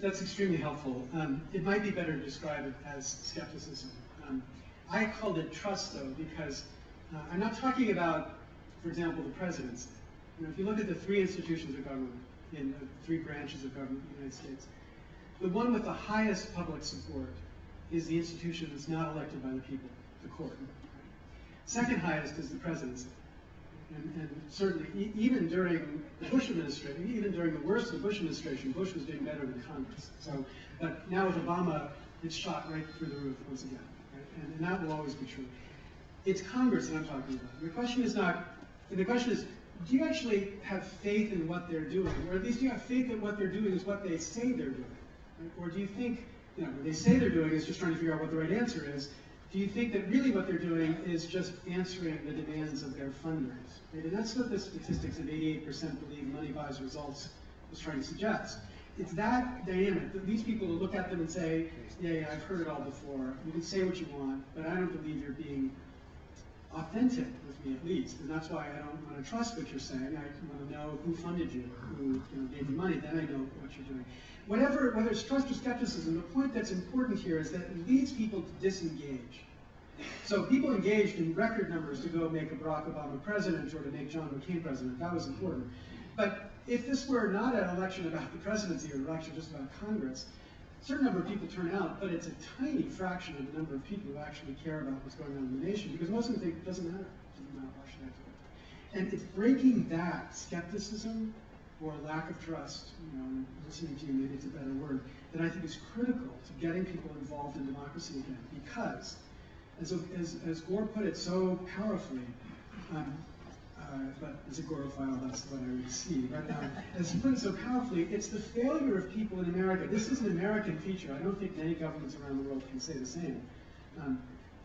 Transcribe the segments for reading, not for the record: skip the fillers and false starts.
That's extremely helpful. It might be better to describe it as skepticism. I called it trust, though, because I'm not talking about, for example, the presidency. If you look at the three institutions of government, in the three branches of government in the United States, the one with the highest public support is the institution that's not elected by the people, the court. Second highest is the presidency. And certainly, even during the Bush administration, even during the worst of the Bush administration, Bush was doing better than Congress. So, but now with Obama, it's shot right through the roof once again. Right? And that will always be true. It's Congress that I'm talking about. The question is do you actually have faith in what they're doing? Or at least do you have faith that what they're doing is what they say they're doing? Right? Or do you think, what they say they're doing is just trying to figure out what the right answer is? Do you think that really what they're doing is just answering the demands of their funders? Right? And that's what the statistics of 88% believe money buys results was trying to suggest. It's that dynamic that leads people to look at them and say, yeah, I've heard it all before. You can say what you want, but I don't believe you're being authentic with me, at least. And that's why I don't want to trust what you're saying. I want to know who funded you, who gave you money, then I know what you're doing. Whether it's trust or skepticism, the point that's important here is that it leads people to disengage. So people engaged in record numbers to go make a Barack Obama president or to make John McCain president. That was important. But if this were not an election about the presidency or an election just about Congress, a certain number of people turn out, but it's a tiny fraction of the number of people who actually care about what's going on in the nation, because most of them think it doesn't matter. It doesn't matter, why should I do it? And it's breaking that skepticism or lack of trust, listening to you, maybe it's a better word, that I think is critical to getting people involved in democracy again. Because, as Gore put it so powerfully, but as a Gorophile, that's what I would see. But as he put it so powerfully, it's the failure of people in America. This is an American feature. I don't think many governments around the world can say the same.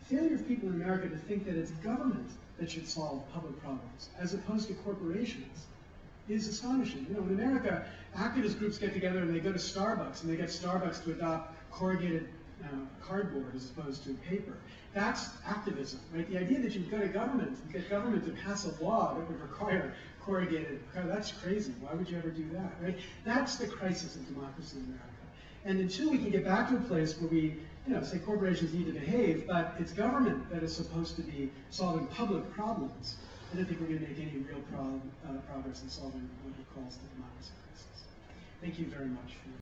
Failure of people in America to think that it's government that should solve public problems, as opposed to corporations, is astonishing. In America, activist groups get together and they go to Starbucks, and they get Starbucks to adopt corrugated cardboard as opposed to paper. That's activism, right? The idea that you go to government and get government to pass a law that would require corrugated, that's crazy. Why would you ever do that, right? That's the crisis of democracy in America. And until we can get back to a place where we, say corporations need to behave, but it's government that is supposed to be solving public problems, I don't think we're going to make any real progress in solving what he calls the democracy crisis. Thank you very much for your